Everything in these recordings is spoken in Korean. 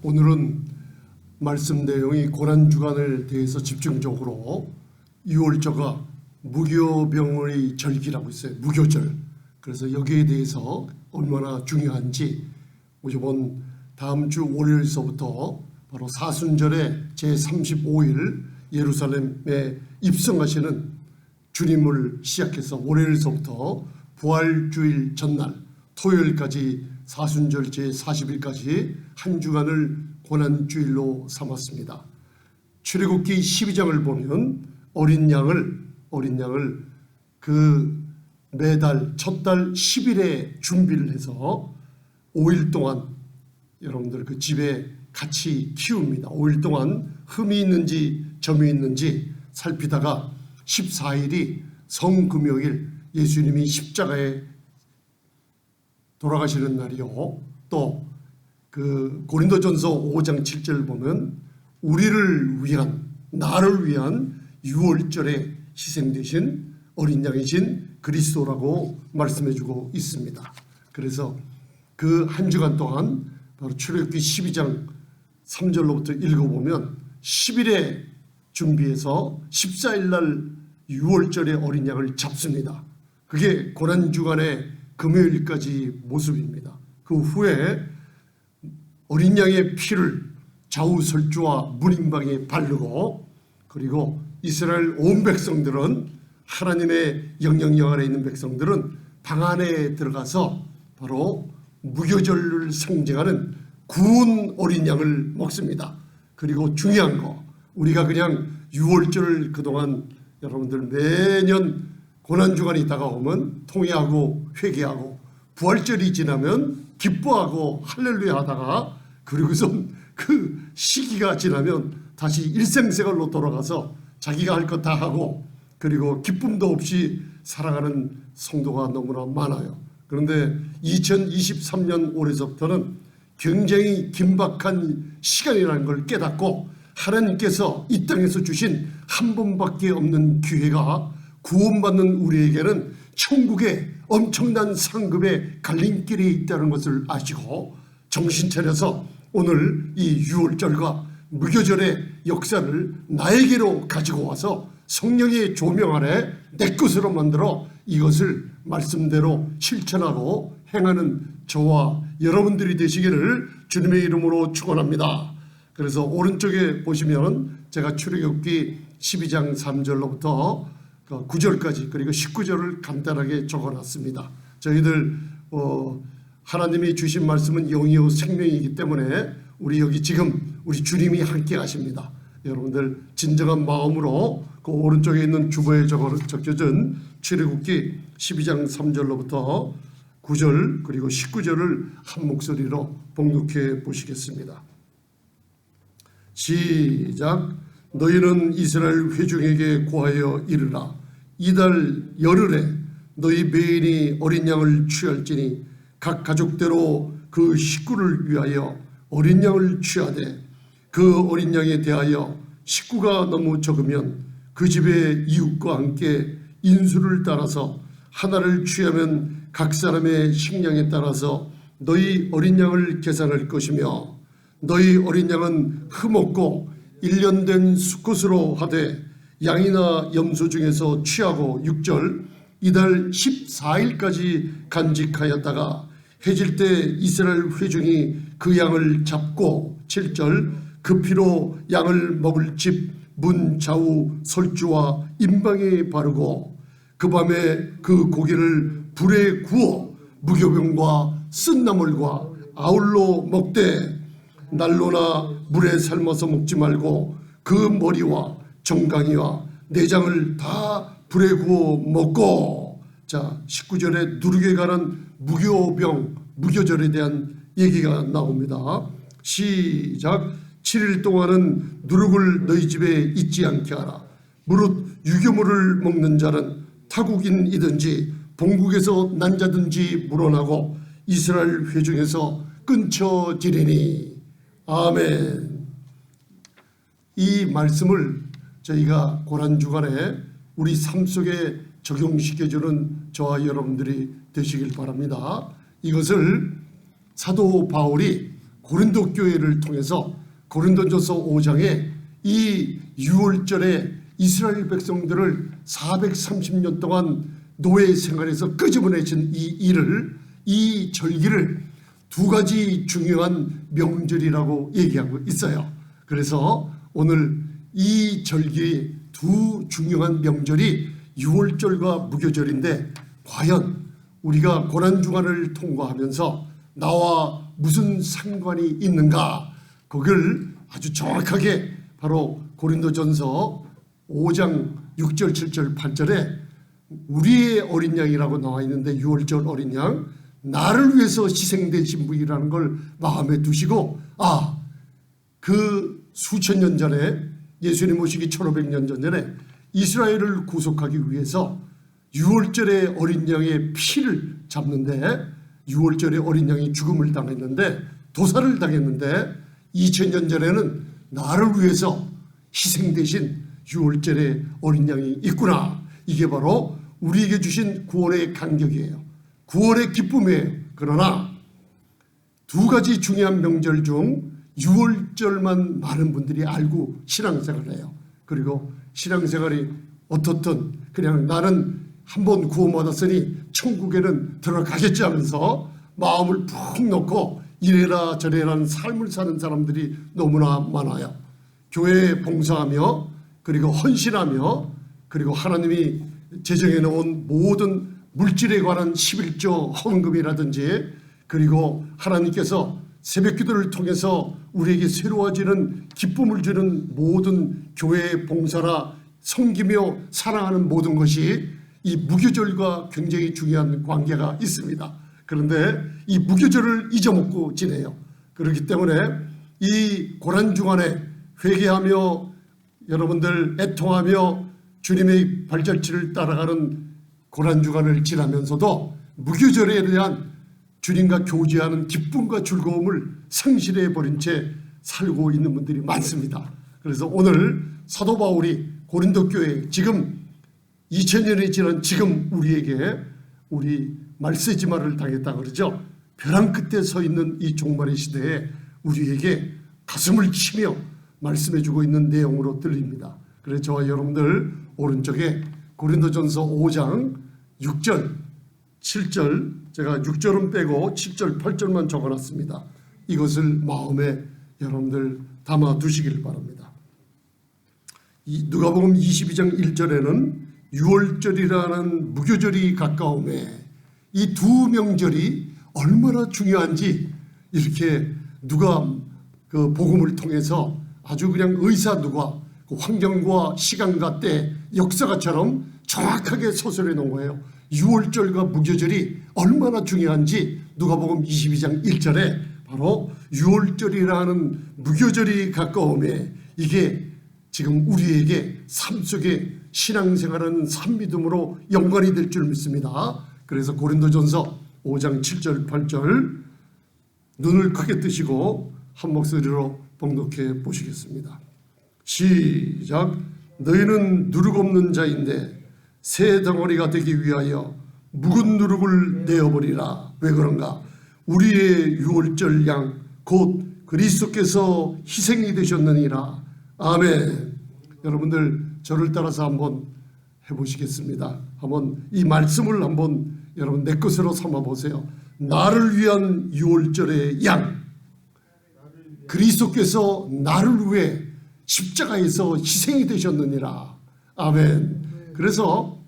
오늘은 말씀 내용이 고난주간을 대해서 집중적으로 6월절과 무교병의 절기라고 있어요. 무교절. 그래서 여기에 대해서 얼마나 중요한지 이번 다음 주 월요일서부터 바로 사순절의 제35일 예루살렘에 입성하시는 주님을 시작해서 월요일서부터 부활주일 전날 토요일까지 사순절 제40일까지 한 주간을 고난주일로 삼았습니다. 출애굽기 12장을 보면 어린 양을 그 매달 첫 달 10일에 준비를 해서 5일 동안 여러분들 그 집에 같이 키웁니다. 5일 동안 흠이 있는지 점이 있는지 살피다가 14일이 성금요일 예수님이 십자가에 돌아가시는 날이요. 또 그 고린도전서 5장 7절 보면 우리를 위한 나를 위한 6월절에 희생되신 어린 양이신 그리스도라고 말씀해주고 있습니다. 그래서 그 한 주간 동안 바로 출애굽기 12장 3절로부터 읽어보면 10일에 준비해서 14일 날 6월절에 어린 양을 잡습니다. 그게 고난주간의 금요일까지 모습입니다. 그 후에 어린 양의 피를 좌우 설주와 문인방에 바르고 그리고 이스라엘 온 백성들은 하나님의 영향력 아래 있는 백성들은 방 안에 들어가서 바로 무교절을 상징하는 구운 어린 양을 먹습니다. 그리고 중요한 거 우리가 그냥 6월절을 그동안 여러분들 매년 고난주간이 다가오면 통회하고 회개하고 부활절이 지나면 기뻐하고 할렐루야 하다가 그리고서 그 시기가 지나면 다시 일생생활로 돌아가서 자기가 할 것 다 하고 그리고 기쁨도 없이 살아가는 성도가 너무나 많아요. 그런데 2023년 올해서부터는 굉장히 긴박한 시간이라는 걸 깨닫고 하나님께서 이 땅에서 주신 한 번밖에 없는 기회가 구원받는 우리에게는 천국의 엄청난 상급의 갈림길이 있다는 것을 아시고 정신 차려서 오늘 이 6월절과 무교절의 역사를 나에게로 가지고 와서 성령의 조명 아래 내 것으로 만들어 이것을 말씀대로 실천하고 행하는 저와 여러분들이 되시기를 주님의 이름으로 축원합니다. 그래서 오른쪽에 보시면 제가 출애굽기 12장 3절로부터 9절까지 그리고 19절을 간단하게 적어놨습니다. 저희들 하나님이 주신 말씀은 영이요 생명이기 때문에 우리 여기 지금 우리 주님이 함께 하십니다. 여러분들 진정한 마음으로 그 오른쪽에 있는 주보에 적혀진 출애굽기 12장 3절로부터 9절 그리고 19절을 한 목소리로 봉독해 보시겠습니다. 시작. 너희는 이스라엘 회중에게 고하여 이르라. 이달 열흘에 너희 매인이 어린 양을 취할지니 각 가족대로 그 식구를 위하여 어린 양을 취하되 그 어린 양에 대하여 식구가 너무 적으면 그 집의 이웃과 함께 인수를 따라서 하나를 취하면 각 사람의 식량에 따라서 너희 어린 양을 계산할 것이며 너희 어린 양은 흠없고 1년 된 수컷으로 하되 양이나 염소 중에서 취하고 6절 이달 14일까지 간직하였다가 해질 때 이스라엘 회중이 그 양을 잡고 7절 그 피로 양을 먹을 집 문 좌우 설주와 임방에 바르고 그 밤에 그 고기를 불에 구워 무교병과 쓴나물과 아울러 먹되 난로나 물에 삶아서 먹지 말고 그 머리와 정강이와 내장을 다 불에 구워 먹고 자 19절에 누룩에 관한 무교절에 대한 얘기가 나옵니다. 시작. 7일 동안은 누룩을 너희 집에 있지 않게 하라. 무릇 유교물을 먹는 자는 타국인이든지 본국에서 난 자든지 물어나고 이스라엘 회중에서 끊쳐지리니. 아멘. 이 말씀을 저희가 고난주간에 우리 삶 속에 적용시켜주는 저와 여러분들이 되시길 바랍니다. 이것을 사도 바울이 고린도 교회를 통해서 고린도전서 5장에 이 유월절에 이스라엘 백성들을 430년 동안 노예 생활에서 끄집어내신 이 절기를 두 가지 중요한 명절이라고 얘기하고 있어요. 그래서 오늘 이 절기의 두 중요한 명절이 유월절과 무교절인데, 과연 우리가 고난주간을 통과하면서 나와 무슨 상관이 있는가, 그걸 아주 정확하게 바로 고린도전서 5장 6절 7절 8절에 우리의 어린 양이라고 나와 있는데, 유월절 어린 양, 나를 위해서 희생되신 분이라는 걸 마음에 두시고, 그 수천 년 전에, 예수님 오시기 1500년 전에 이스라엘을 구속하기 위해서 유월절의 어린 양의 피를 잡는데, 유월절의 어린 양이 죽음을 당했는데, 도살을 당했는데, 2000년 전에는 나를 위해서 희생되신 유월절의 어린 양이 있구나. 이게 바로 우리에게 주신 구원의 간격이에요. 구원의 기쁨이에요. 그러나 두 가지 중요한 명절 중 유월절만 많은 분들이 알고 신앙생활을 해요. 그리고 신앙생활이 어떻든 그냥 나는 한번 구원받았으니 천국에는 들어가겠지 하면서 마음을 푹 놓고 이래라 저래라는 삶을 사는 사람들이 너무나 많아요. 교회에 봉사하며, 그리고 헌신하며, 그리고 하나님이 제정해 놓은 모든 물질에 관한 11조 헌금이라든지, 그리고 하나님께서 새벽 기도를 통해서 우리에게 새로워지는 기쁨을 주는 모든 교회의 봉사나 섬기며 사랑하는 모든 것이 이 무교절과 굉장히 중요한 관계가 있습니다. 그런데 이 무교절을 잊어먹고 지내요. 그렇기 때문에 이 고난주간에 회개하며 여러분들 애통하며 주님의 발자취를 따라가는 고난주간을 지나면서도 무교절에 대한 주님과 교제하는 기쁨과 즐거움을 상실해버린 채 살고 있는 분들이 많습니다. 그래서 오늘 사도 바울이 고린도 교회, 지금 2000년이 지난 지금 우리에게, 우리 말세지마를 당했다 그러죠. 벼랑 끝에 서 있는 이 종말의 시대에 우리에게 가슴을 치며 말씀해주고 있는 내용으로 들립니다. 그래서 저와 여러분들 오른쪽에 고린도전서 5장 6절 7절, 제가 6절은 빼고 7절 8절만 적어놨습니다. 이것을 마음에 여러분들 담아 두시길 바랍니다. 누가복음 22장 1절에는 유월절이라는 무교절이 가까움에 이 두 명절이 얼마나 중요한지 이렇게 누가 그 복음을 통해서 아주 그냥 의사 누가 그 환경과 시간과 때 역사가처럼 정확하게 서술해 놓은 거예요. 유월절과 무교절이 얼마나 중요한지 누가복음 22장 1절에 바로 유월절이라는 무교절이 가까움에, 이게 지금 우리에게 삶 속에 신앙생활하는 삶믿음으로 연관이 될 줄 믿습니다. 그래서 고린도전서 5장 7절 8절 눈을 크게 뜨시고 한 목소리로 봉독해 보시겠습니다. 시작. 너희는 누룩 없는 자인데 새 덩어리가 되기 위하여 묵은 누룩을 내어버리라. 왜 그런가? 우리의 유월절 양 곧 그리스도께서 희생이 되셨느니라. 아멘. 여러분들 저를 따라서 한번 해보시겠습니다. 한번 이 말씀을 한번 여러분 내 것으로 삼아 보세요. 나를 위한 유월절의 양, 그리스도께서 나를 위해 십자가에서 희생이 되셨느니라. 아멘. 그래서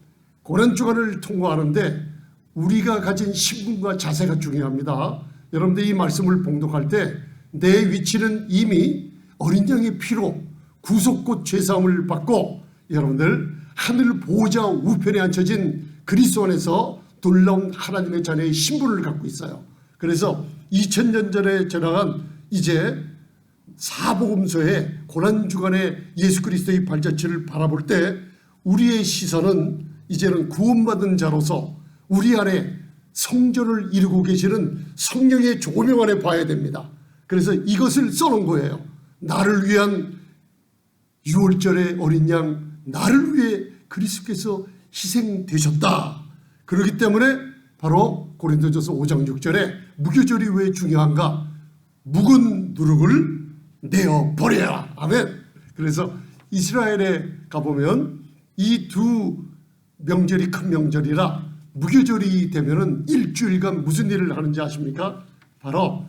고난주간을 통과하는데 우리가 가진 신분과 자세가 중요합니다. 여러분들 이 말씀을 봉독할 때 내 위치는 이미 어린 양의 피로 구속곧 죄사함을 받고 여러분들 하늘 보호자 우편에 앉혀진 그리스도 안에서 놀라운 하나님의 자녀의 신분을 갖고 있어요. 그래서 2000년 전에 전한 이제 사복음서에 고난주간에 예수 그리스도의 발자취를 바라볼 때 우리의 시선은 이제는 구원받은 자로서 우리 안에 성전을 이루고 계시는 성령의 조명 안에 봐야 됩니다. 그래서 이것을 써놓은 거예요. 나를 위한 유월절의 어린 양, 나를 위해 그리스도께서 희생되셨다. 그렇기 때문에 바로 고린도전서 5장 6절에 무교절이 왜 중요한가? 묵은 누룩을 내어버려라. 아멘. 그래서 이스라엘에 가보면 이 두 명절이 큰 명절이라 무교절이 되면은 일주일간 무슨 일을 하는지 아십니까? 바로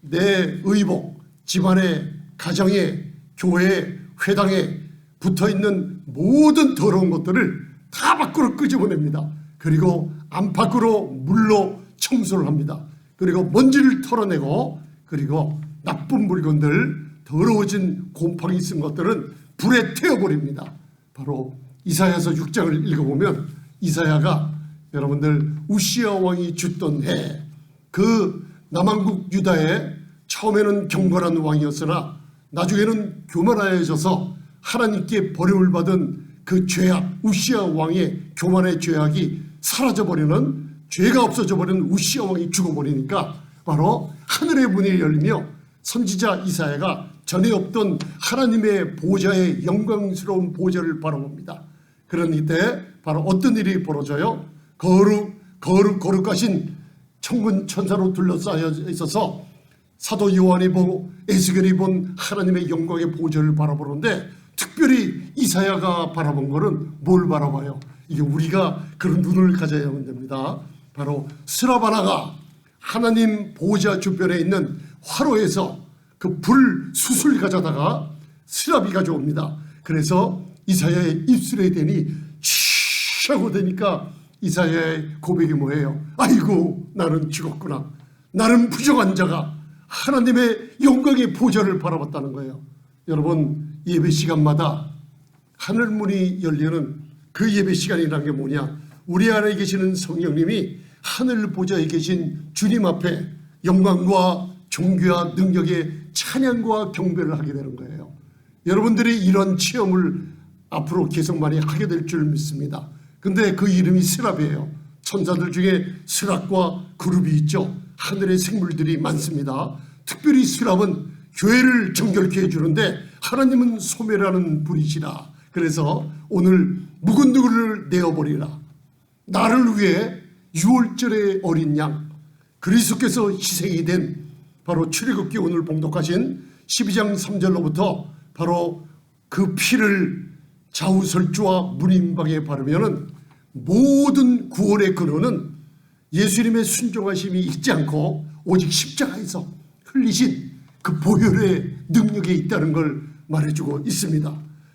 내 의복, 집안에, 가정에, 교회에, 회당에 붙어있는 모든 더러운 것들을 다 밖으로 끄집어냅니다. 그리고 안팎으로 물로 청소를 합니다. 그리고 먼지를 털어내고, 그리고 나쁜 물건들, 더러워진 곰팡이 쓴 것들은 불에 태워버립니다. 바로 이사야서 6장을 읽어보면 이사야가 여러분들 우시야 왕이 죽던 해, 그 남한국 유다에 처음에는 경건한 왕이었으나 나중에는 교만하여져서 하나님께 버림을 받은 그 죄악, 우시야 왕의 교만의 죄악이 사라져버리는, 죄가 없어져버리는 우시야 왕이 죽어버리니까 바로 하늘의 문이 열리며 선지자 이사야가 전에 없던 하나님의 보좌의 영광스러운 보좌를 바라봅니다. 그런 이때 바로 어떤 일이 벌어져요? 거룩하신 천군 천사로 둘러싸여 있어서 사도 요한이 보고 에스겔이 본 하나님의 영광의 보좌를 바라보는데, 특별히 이사야가 바라본 것은 뭘 바라봐요? 이게 우리가 그런 눈을 가져야만 됩니다. 바로 스라바나가 하나님 보좌 주변에 있는 화로에서 그 불 숯을 가져다가 스랍이 가져옵니다. 그래서 이사야의 입술에 대니 쉬 하고 되니까 이사야의 고백이 뭐예요? 아이고, 나는 죽었구나. 나는 부정한 자가 하나님의 영광의 보좌를 바라봤다는 거예요. 여러분, 예배 시간마다 하늘문이 열리는 그 예배 시간이라는 게 뭐냐? 우리 안에 계시는 성령님이 하늘 보좌에 계신 주님 앞에 영광과 존귀와 능력의 찬양과 경배를 하게 되는 거예요. 여러분들이 이런 체험을 앞으로 계속 많이 하게 될 줄 믿습니다. 근데 그 이름이 스랍이에요. 천사들 중에 스랍과 그룹이 있죠. 하늘의 생물들이 많습니다. 특별히 스랍은 교회를 정결케 해주는데 하나님은 소멸하는 분이시라. 그래서 오늘 묵은 누룩을 내어버리라. 나를 위해 유월절의 어린 양, 그리스도께서 희생이 된 바로 출애굽기 오늘 봉독하신 12장 3절로부터 바로 그 피를 좌우설주와 문인방에 바르면은 모든 구원의 근원은 예수님의 순종하심이 있지 않고 오직 십자가에서 흘리신 그 보혈의 능력에 있다는 걸 말해주고 있습니다.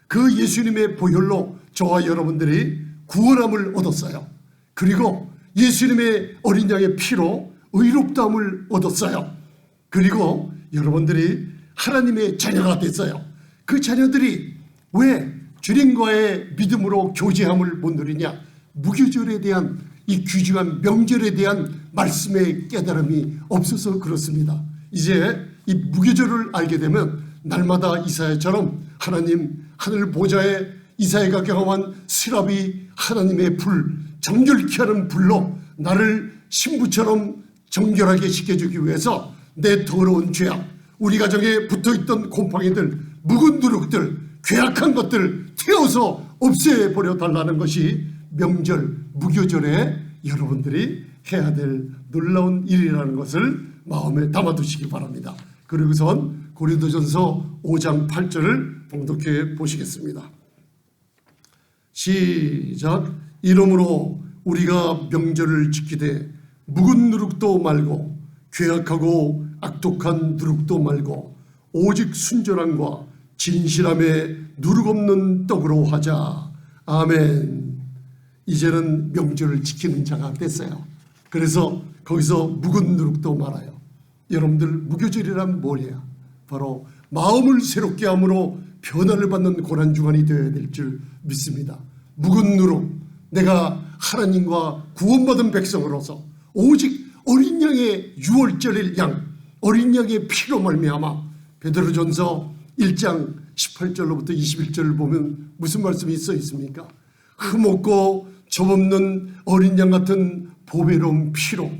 그 예수님의 보혈로 저와 여러분들이 구원함을 얻었어요. 그리고 예수님의 어린 양의 피로 의롭다함을 얻었어요. 그리고 여러분들이 하나님의 자녀가 됐어요. 그 자녀들이 왜 주님과의 믿음으로 교제함을 못 누리냐? 무교절에 대한 이 귀중한 명절에 대한 말씀의 깨달음이 없어서 그렇습니다. 이제 이 무교절을 알게 되면 날마다 이사야처럼 하나님 하늘 보좌에 이사야가 경험한 스랍이 하나님의 불, 정결케 하는 불로 나를 신부처럼 정결하게 시켜주기 위해서 내 더러운 죄악, 우리 가정에 붙어있던 곰팡이들, 묵은 누룩들, 괴악한 것들 태워서 없애버려 달라는 것이 명절, 무교절에 여러분들이 해야 될 놀라운 일이라는 것을 마음에 담아두시기 바랍니다. 그리고선 고린도전서 5장 8절을 봉독해 보시겠습니다. 시작. 이러므로 우리가 명절을 지키되 묵은 누룩도 말고 괴악하고 악독한 누룩도 말고 오직 순전함과 진실함에 누룩 없는 떡으로 하자. 아멘. 이제는 명절을 지키는 자가 됐어요. 그래서 거기서 묵은 누룩도 말아요. 여러분들, 무교절이란 뭐냐? 바로 마음을 새롭게 함으로 변화를 받는 고난주간이 되어야 될 줄 믿습니다. 묵은 누룩, 내가 하나님과 구원받은 백성으로서 오직 어린 양의 유월절일 양, 어린 양의 피로 말미암아, 베드로전서 1장 18절로부터 21절을 보면 무슨 말씀이 써 있습니까? 흠없고 점없는 어린 양 같은 보배로운 피로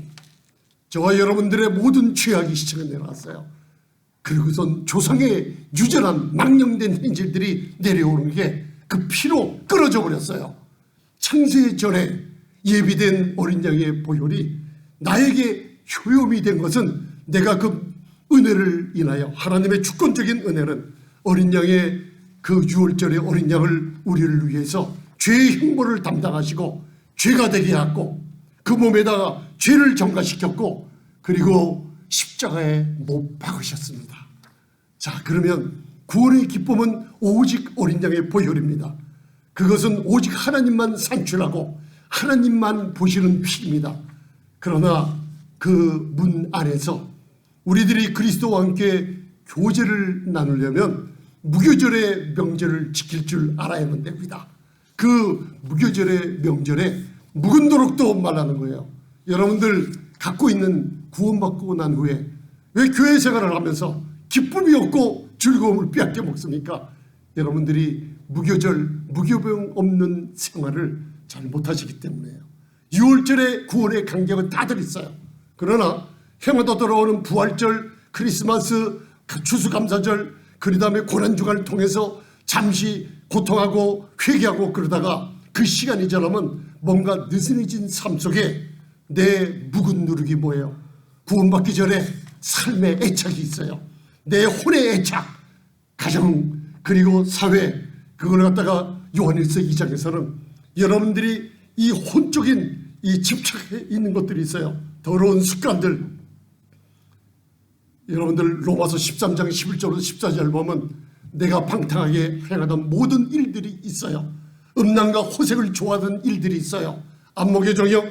저와 여러분들의 모든 죄악이 시청해 내려왔어요. 그리고선 조상의 유전한 망령된 행실들이 내려오는 게 그 피로 끊어져 버렸어요. 창세 전에 예비된 어린 양의 보혈이 나에게 효용이 된 것은 내가 그 은혜를 인하여, 하나님의 주권적인 은혜는 어린 양의 그 유월절의 어린 양을 우리를 위해서 죄의 형벌을 담당하시고 죄가 되게 하고 그 몸에다가 죄를 전가시켰고 그리고 십자가에 못 박으셨습니다. 자, 그러면 구원의 기쁨은 오직 어린 양의 보혈입니다. 그것은 오직 하나님만 산출하고 하나님만 보시는 피입니다. 그러나 그 문 안에서 우리들이 그리스도와 함께 교제를 나누려면 무교절의 명절을 지킬 줄 알아야만 됩니다. 그 무교절의 명절에 묵은도록도 말하는 거예요. 여러분들 갖고 있는 구원받고 난 후에 왜 교회 생활을 하면서 기쁨이 없고 즐거움을 빼앗겨 먹습니까? 여러분들이 무교절, 무교병 없는 생활을 잘 못하시기 때문에요. 6월절의 구원의 간격은 다들 있어요. 그러나 해마다 돌아오는 부활절, 크리스마스, 추수감사절, 그 다음에 고난주간을 통해서 잠시 고통하고 회개하고 그러다가 그 시간이 지나면 뭔가 느슨해진 삶 속에 내 묵은 누룩이 뭐예요? 구원받기 전에 삶의 애착이 있어요. 내 혼의 애착, 가정 그리고 사회, 그걸 갖다가 요한일서 2장에서는 여러분들이 이 혼적인 이 집착해 있는 것들이 있어요. 더러운 습관들. 여러분들 로마서 13장 11절부터 14절 보면 내가 방탕하게 행하던 모든 일들이 있어요. 음란과 호색을 좋아하던 일들이 있어요. 안목의 정욕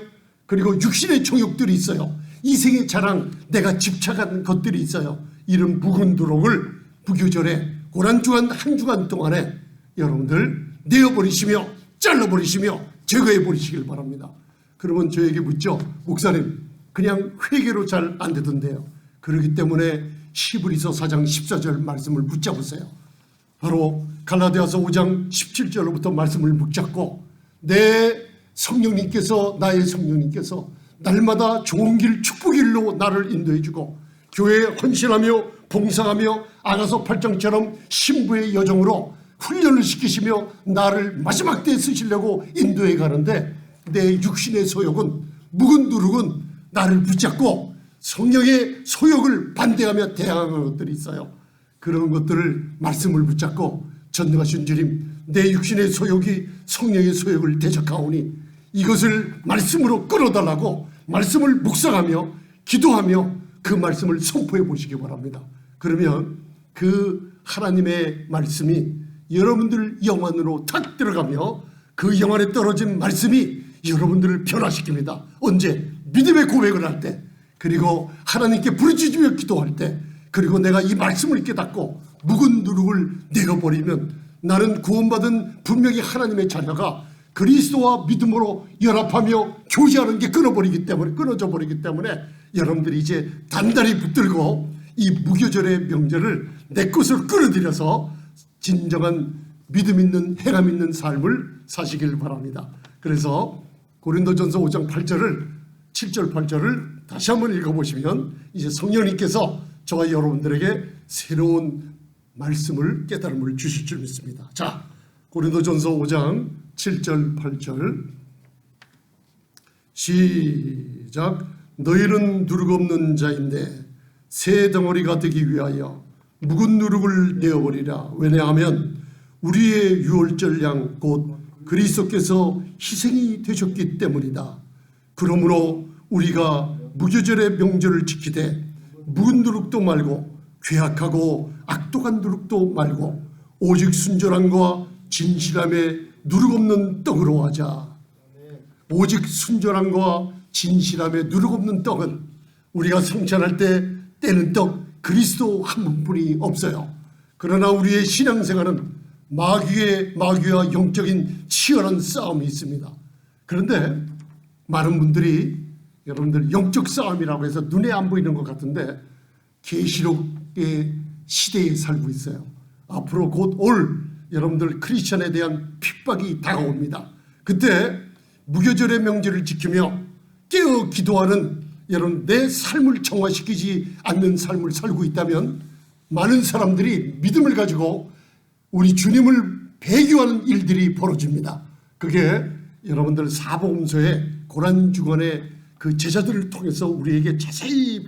그리고 육신의 정욕들이 있어요. 이생의 자랑, 내가 집착한 것들이 있어요. 이런 묵은 두록을 무교절에 고난주간 한 주간 동안에 여러분들 내어버리시며 잘라버리시며 제거해버리시길 바랍니다. 그러면 저에게 묻죠. 목사님 그냥 회개로 잘 안 되던데요. 그렇기 때문에 히브리서 4장 14절 말씀을 붙잡으세요. 바로 갈라디아서 5장 17절로부터 말씀을 붙잡고 내 성령님께서, 나의 성령님께서 날마다 좋은 길, 축복의 길로 나를 인도해주고 교회에 헌신하며 봉사하며 아가서 8장처럼 신부의 여정으로 훈련을 시키시며 나를 마지막 때에 쓰시려고 인도해 가는데 내 육신의 소욕은, 묵은 누룩은 나를 붙잡고 성령의 소욕을 반대하며 대항하는 것들이 있어요. 그런 것들을 말씀을 붙잡고 전능하신 주님, 내 육신의 소욕이 성령의 소욕을 대적하오니 이것을 말씀으로 끌어달라고 말씀을 묵상하며 기도하며 그 말씀을 선포해 보시기 바랍니다. 그러면 그 하나님의 말씀이 여러분들 영안으로 탁 들어가며 그 영안에 떨어진 말씀이 여러분들을 변화시킵니다. 언제? 믿음의 고백을 할 때, 그리고 하나님께 부르짖으며 기도할 때, 그리고 내가 이 말씀을 깨닫고 묵은 누룩을 내어버리면 나는 구원받은 분명히 하나님의 자녀가 그리스도와 믿음으로 연합하며 교제하는 게 끊어져 버리기 때문에 여러분들이 이제 단단히 붙들고 이 무교절의 명절을 내 것으로 끌어들여서 진정한 믿음 있는 행함 있는 삶을 사시길 바랍니다. 그래서 고린도전서 5장 8절을 7절 8절을 다시 한번 읽어보시면 이제 성령님께서 저와 여러분들에게 새로운 말씀을 깨달음을 주실 줄 믿습니다. 자, 고린도전서 5장 7절 8절 시작. 너희는 누룩 없는 자인데 새 덩어리가 되기 위하여 묵은 누룩을 내어버리라. 왜냐하면 우리의 유월절 양 곧 그리스도께서 희생이 되셨기 때문이다. 그러므로 우리가 무교절의 명절을 지키되 묵은 누룩도 말고 괴악하고 악독한 누룩도 말고 오직 순전함과 진실함에 누룩 없는 떡으로 하자. 오직 순전함과 진실함에 누룩 없는 떡은 우리가 성찬할 때 떼는 떡 그리스도 한 분뿐이 없어요. 그러나 우리의 신앙생활은 마귀와 영적인 치열한 싸움이 있습니다. 그런데 많은 분들이 여러분들 영적 싸움이라고 해서 눈에 안 보이는 것 같은데 계시록의 시대에 살고 있어요. 앞으로 곧 올 여러분들 크리스천에 대한 핍박이 다가옵니다. 그때 무교절의 명절을 지키며 깨어 기도하는 여러분, 내 삶을 정화시키지 않는 삶을 살고 있다면 많은 사람들이 믿음을 가지고 우리 주님을 배교하는 일들이 벌어집니다. 그게 여러분들 사복음서의 고난주간의 그 제자들을 통해서 우리에게 자세히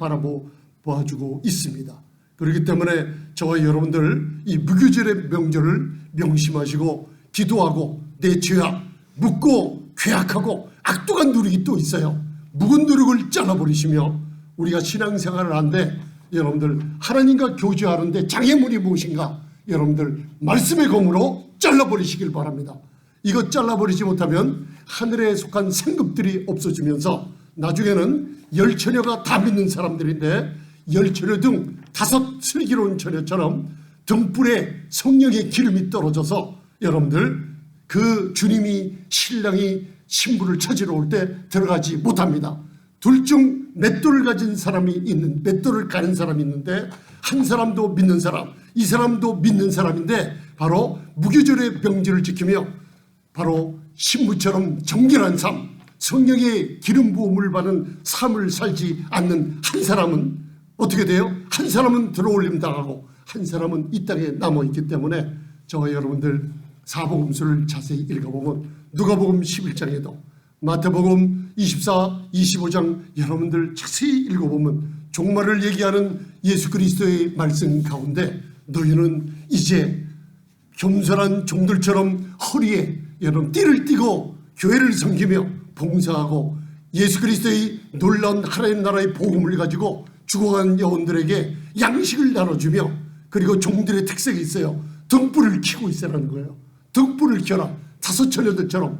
도와주고 있습니다. 그렇기 때문에 저와 여러분들 이 무교절의 명절을 명심하시고 기도하고 내 죄악 묻고 괴악하고 악독한 누룩이 또 있어요. 묵은 누룩을 잘라버리시며 우리가 신앙생활을 하는데 여러분들 하나님과 교제하는데 장애물이 무엇인가 여러분들 말씀의 검으로 잘라버리시길 바랍니다. 이것 잘라버리지 못하면 하늘에 속한 생급들이 없어지면서 나중에는 열처녀가 다 믿는 사람들인데 열처녀 등 5 슬기로운 처녀처럼 등불에 성령의 기름이 떨어져서 여러분들 그 주님이 신랑이 신부를 찾으러 올 때 들어가지 못합니다. 둘 중 맷돌을 가진 사람이 맷돌을 가는 사람이 있는데 한 사람도 믿는 사람, 이 사람도 믿는 사람인데 바로 무교절의 명절을 지키며 바로 신부처럼 정결한 삶, 성령의 기름 부음을 받은 삶을 살지 않는 한 사람은 어떻게 돼요? 한 사람은 들어올림 당하고 한 사람은 이 땅에 남아있기 때문에 저와 여러분들 사복음서를 자세히 읽어보면 누가복음 11장에도 마태복음 24, 25장 여러분들 자세히 읽어보면 종말을 얘기하는 예수 그리스도의 말씀 가운데 너희는 이제 겸손한 종들처럼 허리에 여러분 띠를 띠고 교회를 섬기며 봉사하고 예수 그리스도의 놀라운 하나님 나라의 복음을 가지고 죽어간 영혼들에게 양식을 나눠주며 그리고 종들의 특색이 있어요. 등불을 켜고 있으라는 거예요. 등불을 켜라. 5 처녀들처럼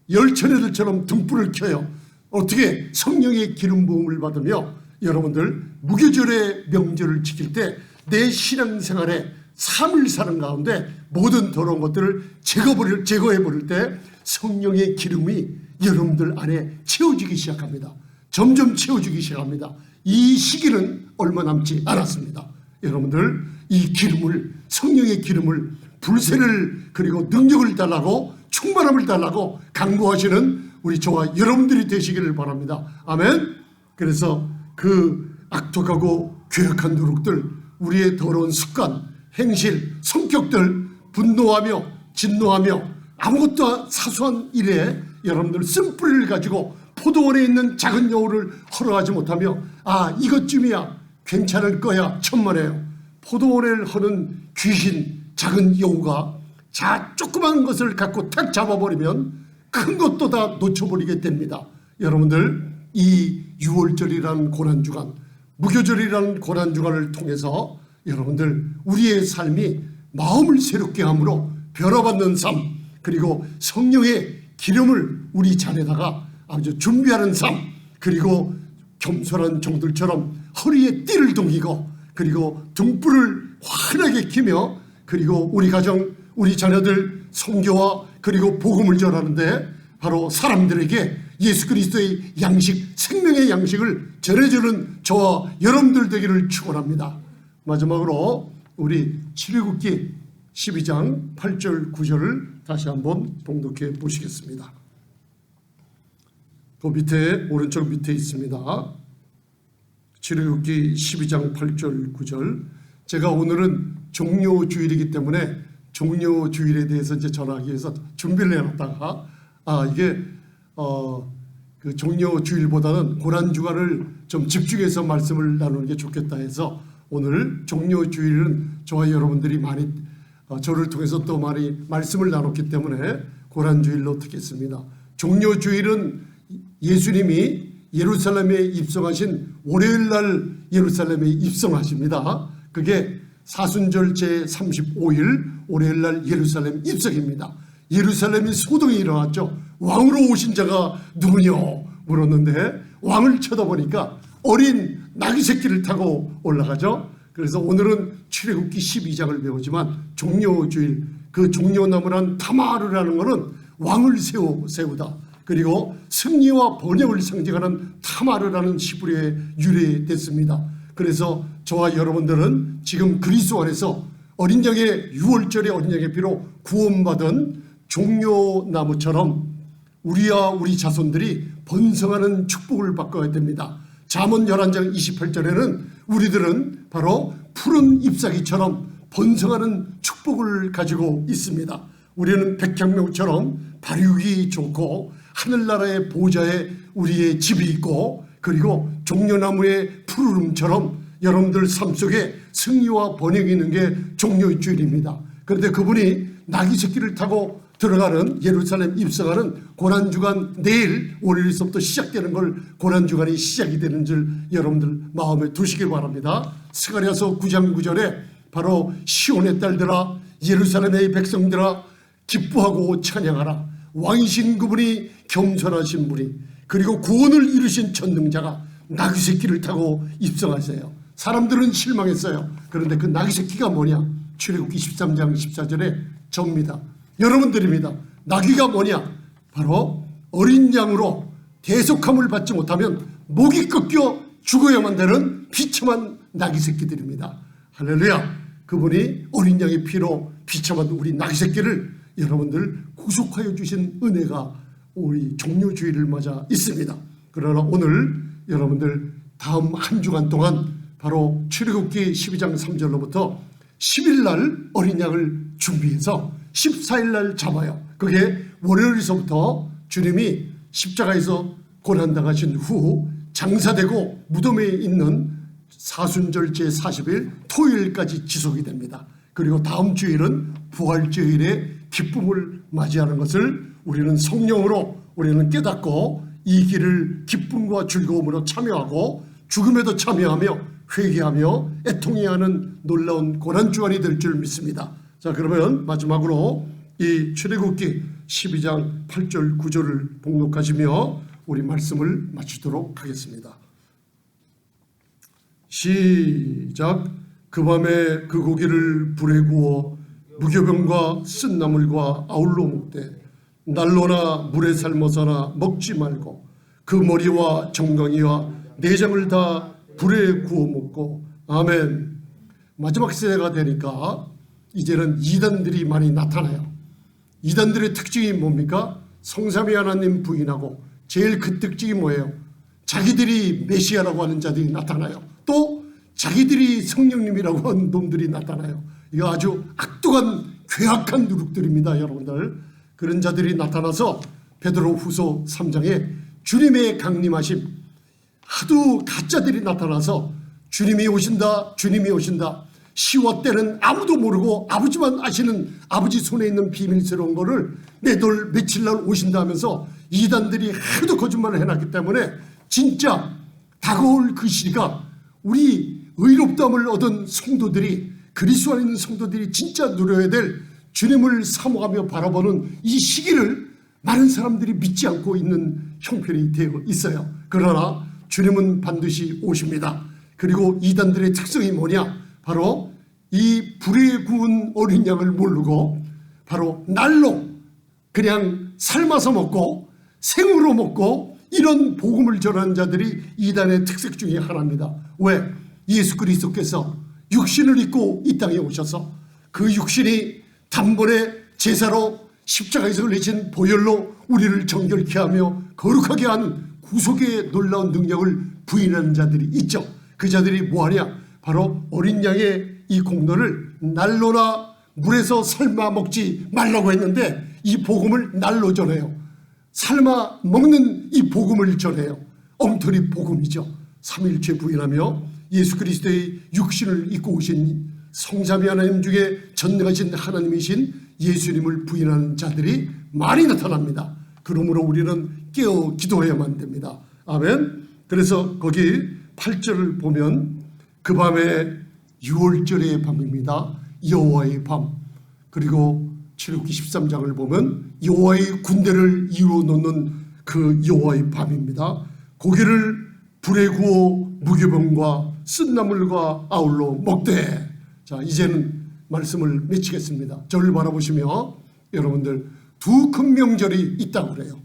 10 처녀들처럼 등불을 켜요. 어떻게? 성령의 기름 부음을 받으며 여러분들 무교절의 명절을 지킬 때 내 신앙생활에 삶을 사는 가운데 모든 더러운 것들을 제거해버릴 때 성령의 기름이 여러분들 안에 채워지기 시작합니다. 점점 채워지기 시작합니다. 이 시기는 얼마 남지 않았습니다. 여러분들 이 기름을 성령의 기름을 불세를 그리고 능력을 달라고 충만함을 달라고 강구하시는 우리 저와 여러분들이 되시기를 바랍니다. 아멘. 그래서 그 악독하고 괴악한 노력들 우리의 더러운 습관 행실 성격들 분노하며 진노하며 아무것도 사소한 일에 여러분들 쓴뿌리를 가지고 포도원에 있는 작은 여우를 허락하지 못하며 이것쯤이야 괜찮을 거야 천만에요. 포도원을 허는 귀신 작은 여우가 조그만 것을 갖고 탁 잡아버리면 큰 것도 다 놓쳐버리게 됩니다. 여러분들 이 6월절이라는 고난주간 무교절이라는 고난주간을 통해서 여러분들 우리의 삶이 마음을 새롭게 함으로 변화받는 삶 그리고 성령의 기름을 우리 잔에다가 아주 준비하는 삶 그리고 겸손한 종들처럼 허리에 띠를 동이고 그리고 등불을 환하게 켜며 그리고 우리 가정 우리 자녀들 선교와 그리고 복음을 전하는데 바로 사람들에게 예수 그리스도의 양식 생명의 양식을 전해주는 저와 여러분들 되기를 축원합니다. 마지막으로 우리 출애굽기 12장 8절 9절을 다시 한번 봉독해 보시겠습니다. 그 밑에 오른쪽 밑에 있습니다. 출애굽기 12장 8절 9절. 제가 오늘은 종료주일이기 때문에 종료주일에 대해서 이제 전하기 위해서 준비를 해놨다가 이게 그 종료주일보다는 고난주간을 좀 집중해서 말씀을 나누는 게 좋겠다 해서 오늘 종료주일은 저와 여러분들이 많이 저를 통해서 또 많이 말씀을 나눴기 때문에 고난주일로 듣겠습니다. 종료주일은 예수님이 예루살렘에 입성하신 월요일날 예루살렘에 입성하십니다. 그게 사순절 제35일 월요일날 예루살렘 입성입니다. 예루살렘이 소동이 일어났죠. 왕으로 오신 자가 누구냐 물었는데 왕을 쳐다보니까 어린 나귀 새끼를 타고 올라가죠. 그래서 오늘은 출애굽기 12장을 배우지만 종료주일 그 종료나무란 타마르라는 것은 왕을 세우다 그리고 승리와 번영을 상징하는 타마르라는 히브리어에 유래됐습니다. 그래서 저와 여러분들은 지금 그리스도 안에서 어린 양의 6월절의 어린 양의 피로 구원받은 종려나무처럼 우리와 우리 자손들이 번성하는 축복을 바꿔야 됩니다. 잠언 11장 28절에는 우리들은 바로 푸른 잎사귀처럼 번성하는 축복을 가지고 있습니다. 우리는 백향목처럼 발육이 좋고 하늘나라의 보좌에 우리의 집이 있고 그리고 종려나무의 푸르름처럼 여러분들 삶 속에 승리와 번영이 있는 게 종려의 주일입니다. 그런데 그분이 나귀 새끼를 타고 들어가는 예루살렘 입성하는 고난주간 내일 월요일서부터 시작되는 걸 고난주간이 시작이 되는 줄 여러분들 마음에 두시길 바랍니다. 스가랴서 9장 9절에 바로 시온의 딸들아 예루살렘의 백성들아 기뻐하고 찬양하라. 왕이신 그분이 겸손하신 분이 그리고 구원을 이루신 전능자가 나귀 새끼를 타고 입성하세요. 사람들은 실망했어요. 그런데 그 나귀 새끼가 뭐냐? 출애굽기 13장 14절에 접니다. 여러분들입니다. 나귀가 뭐냐? 바로 어린 양으로 대속함을 받지 못하면 목이 꺾여 죽어야만 되는 비참한 나귀 새끼들입니다. 할렐루야. 그분이 어린 양의 피로 비참한 우리 나귀 새끼를 여러분들 구속하여 주신 은혜가 우리 종료주의를 맞아 있습니다. 그러나 오늘 여러분들 다음 한 주간 동안 바로 출애굽기 12장 3절로부터 10일 날 어린 양을 준비해서 14일 날 잡아요. 그게 월요일서부터 주님이 십자가에서 고난당하신 후 장사되고 무덤에 있는 사순절 제40일 토요일까지 지속이 됩니다. 그리고 다음 주일은 부활주일에 기쁨을 맞이하는 것을 우리는 성령으로 우리는 깨닫고 이 길을 기쁨과 즐거움으로 참여하고 죽음에도 참여하며 회개하며 애통해하는 놀라운 고난주간이 될 줄 믿습니다. 자, 그러면 마지막으로 이 출애굽기 12장 8절 9절을 봉독하시며 우리 말씀을 마치도록 하겠습니다. 시작. 그 밤에 그 고기를 불에 구워 무교병과 쓴 나물과 아울러 먹되 난로나 물에 삶아서나 먹지 말고 그 머리와 정강이와 내장을 다 불에 구워 먹고. 아멘. 마지막 세대가 되니까 이제는 이단들이 많이 나타나요. 이단들의 특징이 뭡니까? 성삼위 하나님 부인하고 제일 큰 특징이 뭐예요? 자기들이 메시아라고 하는 자들이 나타나요. 또 자기들이 성령님이라고 하는 놈들이 나타나요. 이거 아주 악독한 괴악한 누룩들입니다. 여러분들 그런 자들이 나타나서 베드로후서 3장에 주님의 강림하심, 하도 가짜들이 나타나서 주님이 오신다, 주님이 오신다, 시와 때는 아무도 모르고 아버지만 아시는 아버지 손에 있는 비밀스러운 거를 내돌 며칠 날 오신다 하면서 이단들이 하도 거짓말을 해놨기 때문에 진짜 다가올 그 시기가 우리 의롭다함을 얻은 성도들이, 그리스도 안에 있는 성도들이 진짜 누려야 될 주님을 사모하며 바라보는 이 시기를 많은 사람들이 믿지 않고 있는 형편이 되어 있어요. 그러나 주님은 반드시 오십니다. 그리고 이단들의 특성이 뭐냐? 바로 이 불에 구운 어린 양을 모르고 바로 날로 그냥 삶아서 먹고 생으로 먹고 이런 복음을 전하는 자들이 이단의 특색 중에 하나입니다. 왜? 예수 그리스도께서 육신을 입고 이 땅에 오셔서 그 육신이 단번에 제사로 십자가에서 흘리신 보혈로 우리를 정결케 하며 거룩하게 한 구속의 놀라운 능력을 부인하는 자들이 있죠. 그 자들이 뭐하냐? 바로 어린 양의 이 공로를 난로나 물에서 삶아 먹지 말라고 했는데 이 복음을 날로 전해요. 삶아 먹는 이 복음을 전해요. 엉터리 복음이죠. 삼일체 부인하며 예수 그리스도의 육신을 입고 오신 성삼위 하나님 중에 전능하신 하나님이신 예수님을 부인하는 자들이 많이 나타납니다. 그러므로 우리는 깨어 기도해야만 됩니다. 아멘. 그래서 거기 8절을 보면 그 밤에 6월절의 밤입니다. 여호와의 밤. 그리고 출애굽기 13장을 보면 여호와의 군대를 이루어 놓는 그 여호와의 밤입니다. 고기를 불에 구워 무교병과 쓴 나물과 아울러 먹되. 자, 이제는 말씀을 맺히겠습니다. 저를 바라보시며 여러분들 두 큰 명절이 있다고 그래요.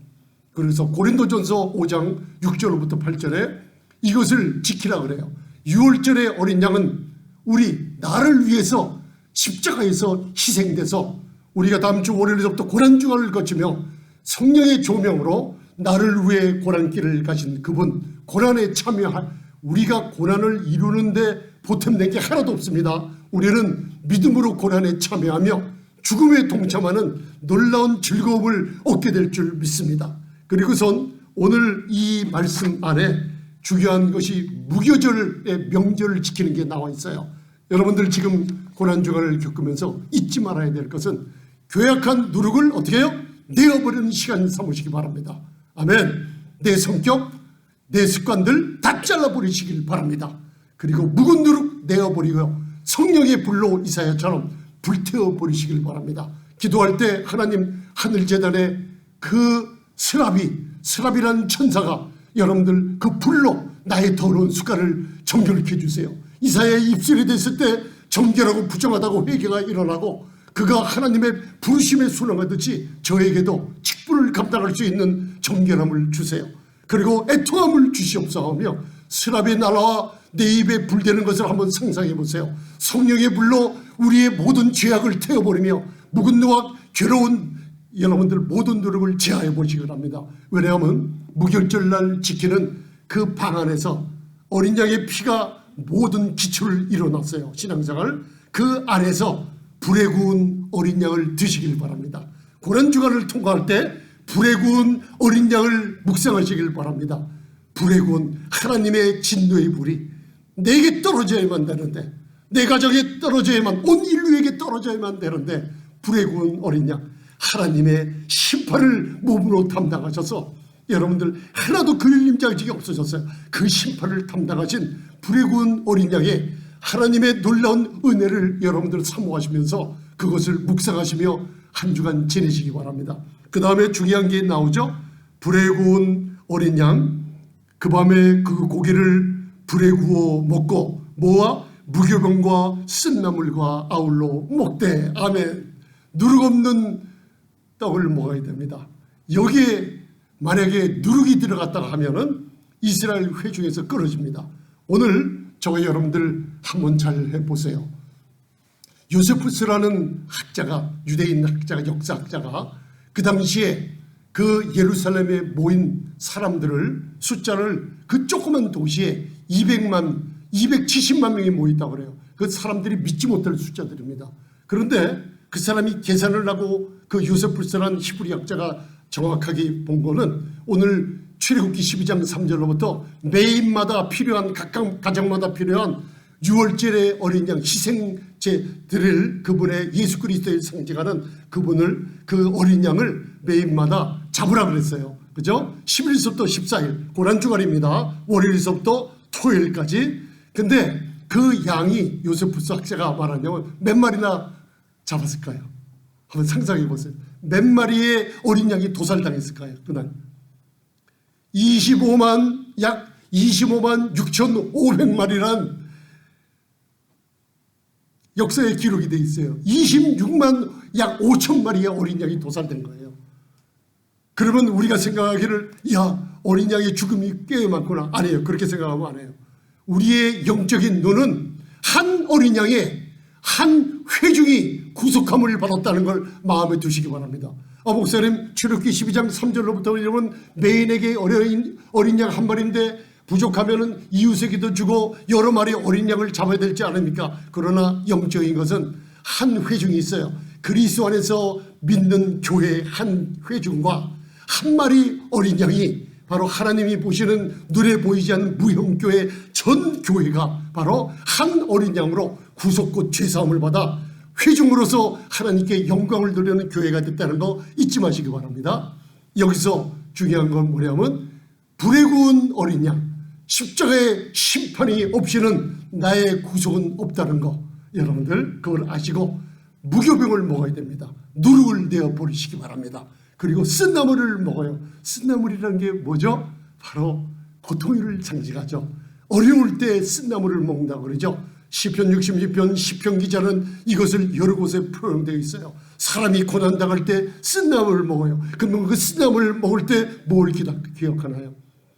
그래서 고린도전서 5장 6절부터 8절에 이것을 지키라 그래요. 6월절의 어린 양은 우리 나를 위해서 십자가에서 희생돼서 우리가 다음 주 월요일부터 고난주간을 거치며 성령의 조명으로 나를 위해 고난길을 가신 그분, 고난에 참여할, 우리가 고난을 이루는데 보탬된 게 하나도 없습니다. 우리는 믿음으로 고난에 참여하며 죽음에 동참하는 놀라운 즐거움을 얻게 될 줄 믿습니다. 그리고선 오늘 이 말씀 안에 중요한 것이 무교절의 명절을 지키는 게 나와 있어요. 여러분들 지금 고난주간을 겪으면서 잊지 말아야 될 것은 괴악한 누룩을 어떻게 해요? 내어버리는 시간 삼으시기 바랍니다. 아멘. 내 성격, 내 습관들 다 잘라버리시길 바랍니다. 그리고 묵은 누룩 내어버리고 성령의 불로 이사야처럼 불태워버리시길 바랍니다. 기도할 때 하나님 하늘재단에 그 스랍이라는 천사가 여러분들 그 불로 나의 더러운 숟갈을 정결케 해주세요. 이사야의 입술이 됐을 때 정결하고 부정하다고 회개가 일어나고 그가 하나님의 부르심에 순응하듯이 저에게도 직분을 감당할 수 있는 정결함을 주세요. 그리고 애통함을 주시옵소서. 스랍이 날아와 내 입에 불대는 것을 한번 상상해 보세요. 성령의 불로 우리의 모든 죄악을 태워버리며 묵은 누악 괴로운 여러분들 모든 노력을 제하해 보시기 바랍니다. 왜냐하면 무결절날 지키는 그 방 안에서 어린 양의 피가 모든 기초를 이뤄놨어요. 신앙생활 그 안에서 불에 구운 어린 양을 드시길 바랍니다. 고난주간을 통과할 때 불에 구운 어린 양을 묵상하시길 바랍니다. 불에 구운 하나님의 진노의 불이 내게 떨어져야만 되는데, 내 가정에 떨어져야만, 온 인류에게 떨어져야만 되는데 불에 구운 어린 양 하나님의 심판을 몸으로 담당하셔서 여러분들 하나도 그림자직이 없어졌어요. 그 심판을 담당하신 불에 구운 어린 양의 하나님의 놀라운 은혜를 여러분들 사모하시면서 그것을 묵상하시며 한 주간 지내시기 바랍니다. 그 다음에 중요한 게 나오죠. 불에 구운 어린 양, 그 밤에 그 고기를 불에 구워 먹고 뭐와 무교병과 쓴나물과 아울러 먹되. 아멘. 누룩 없는 떡을 먹어야 됩니다. 여기에 만약에 누룩이 들어갔다가 하면은 이스라엘 회중에서 끊어집니다. 오늘 저와 여러분들 한번 잘 해보세요. 요세푸스라는 학자가, 유대인 학자가, 역사학자가 그 당시에 그 예루살렘에 모인 사람들을 숫자를 그 조그만 도시에 270만 명이 모였다고 그래요. 그 사람들이 믿지 못할 숫자들입니다. 그런데 그 사람이 계산을 하고 그 요세푸스라는 히브리 학자가 정확하게 본 거는 오늘 출애굽기 12장 3절로부터 매일마다 필요한 각각 가정마다 필요한 6월절의 어린 양 희생제들을 그분의 예수 그리스도의 상징하는 그분을 그 어린 양을 매일마다 잡으라 그랬어요. 그죠? 11일서부터 14일 고난주간입니다. 월요일서부터 토요일까지. 근데 그 양이 요세푸스 학자가 말한 양은 몇 마리나 잡았을까요? 한번 상상해 보세요. 몇 마리의 어린 양이 도살당했을까요? 그날 약 25만 6,500마리란 역사에 기록이 돼 있어요. 26만 약 5천 마리의 어린 양이 도살된 거예요. 그러면 우리가 생각하기를 야 어린 양의 죽음이 꽤 많구나. 아니에요. 그렇게 생각하면 안 해요. 우리의 영적인 눈은 한 어린 양의 한 회중이 구속함을 받았다는 걸 마음에 두시기 바랍니다. 목사님 출애굽기 12장 3절로부터 여러분 매인에게 어린 양 한 마리인데 부족하면은 이웃에게도 주고 여러 마리 어린 양을 잡아야 되지 않습니까? 그러나 영적인 것은 한 회중이 있어요. 그리스도 안에서 믿는 교회 한 회중과 한 마리 어린 양이 바로 하나님이 보시는 눈에 보이지 않는 무형교회 전 교회가 바로 한 어린 양으로 구속과 죄사함을 받아 회중으로서 하나님께 영광을 돌리는 교회가 됐다는 거 잊지 마시기 바랍니다. 여기서 중요한 건 뭐냐면 불에 구운 어린 양, 십자가의 심판이 없이는 나의 구속은 없다는 거 여러분들 그걸 아시고 무교병을 먹어야 됩니다. 누룩을 내어 버리시기 바랍니다. 그리고 쓴나물을 먹어요. 쓴나물이라는 게 뭐죠? 바로 고통을 상징하죠. 어려울 때 쓴나물을 먹는다고 그러죠. 시편 66편 시편 기자는 이것을 여러 곳에 표현되어 있어요. 사람이 고난당할 때 쓴나물을 먹어요. 그러면 그 쓴나물을 먹을 때 뭘 기억하나요?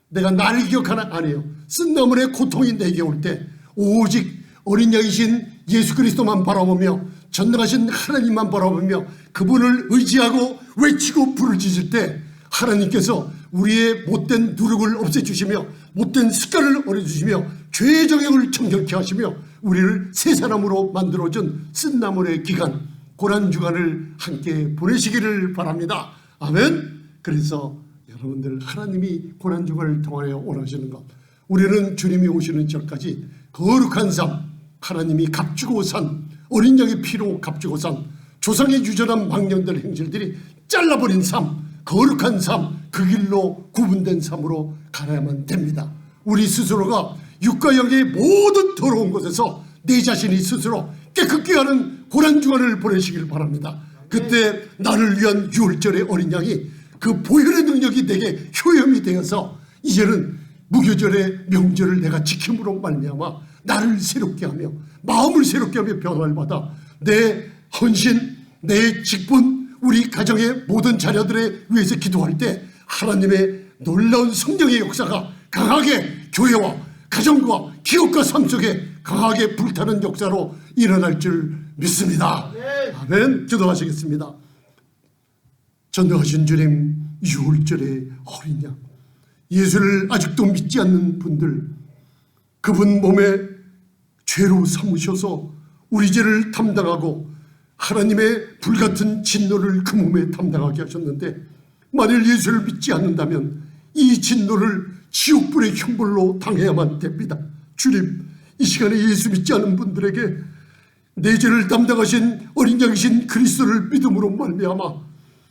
내가 나를 기억하나? 아니에요. 쓴나물의 고통이 내게 올 때 오직 어린 양이신 예수 그리스도만 바라보며 전능하신 하나님만 바라보며 그분을 의지하고 외치고 부르짖을 때 하나님께서 우리의 못된 누룩을 없애주시며 못된 습관을 어려주시며 죄의 정욕을 정결케 하시며 우리를 새 사람으로 만들어준 쓴나물의 기간 고난주간을 함께 보내시기를 바랍니다. 아멘. 그래서 여러분들 하나님이 고난주간을 통하여 원하시는 것 우리는 주님이 오시는 전까지 거룩한 삶, 하나님이 값주고 산 어린 양의 피로 값주고 산 조상의 유전한 망령들 행실들이 잘라버린 삶, 거룩한 삶, 그 길로 구분된 삶으로 가야만 됩니다. 우리 스스로가 육과 영의 모든 더러운 곳에서 내 자신이 스스로 깨끗게 하는 고난주간을 보내시길 바랍니다. 그때 나를 위한 유월절의 어린 양이 그 보혈의 능력이 내게 효염이 되어서 이제는 무교절의 명절을 내가 지킴으로 말미암아 나를 새롭게 하며 마음을 새롭게 하며 변화를 받아 내 헌신, 내 직분, 우리 가정의 모든 자녀들에 위해서 기도할 때 하나님의 놀라운 성령의 역사가 강하게 교회와 가정과 기업과 삶 속에 강하게 불타는 역사로 일어날 줄 믿습니다. 아멘. 기도하시겠습니다. 전능하신 주님, 유월절의 어린 양, 예수를 아직도 믿지 않는 분들, 그분 몸에 죄로 삼으셔서 우리 죄를 담당하고 하나님의 불같은 진노를 그 몸에 담당하게 하셨는데, 만일 예수를 믿지 않는다면 이 진노를 지옥불의 형벌로 당해야만 됩니다. 주님, 이 시간에 예수 믿지 않는 분들에게 내 죄를 담당하신 어린 양이신 그리스도를 믿음으로 말미암아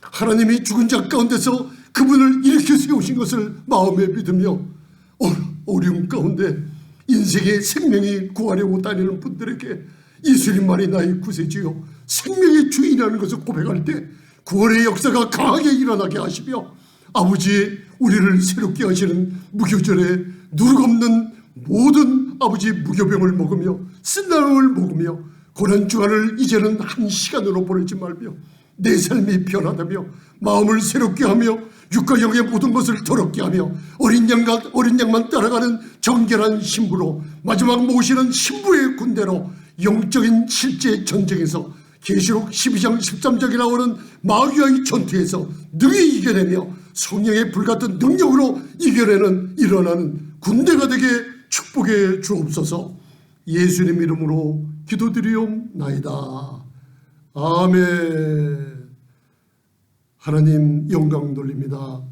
하나님이 죽은 자 가운데서 그분을 일으켜 세우신 것을 마음에 믿으며 어려움 가운데 인생의 생명이 구하려고 다니는 분들에게 예수님만이 나의 구세주요 생명의 주인이라는 것을 고백할 때 구원의 역사가 강하게 일어나게 하시며 아버지, 우리를 새롭게 하시는 무교절에 누룩없는 모든 아버지 무교병을 먹으며 쓴나물을 먹으며 고난주간을 이제는 한 시간으로 보내지 말며 내 삶이 변하다며 마음을 새롭게 하며 육과 영의 모든 것을 더럽게 하며 어린 양만 따라가는 정결한 신부로 마지막 모시는 신부의 군대로 영적인 실제 전쟁에서 계시록 12장 13절에 나오는 마귀와의 전투에서 능히 이겨내며 성령의 불같은 능력으로 이겨내는 일어나는 군대가 되게 축복해 주옵소서. 예수님 이름으로 기도드리옵나이다. 아멘. 하나님 영광 돌립니다.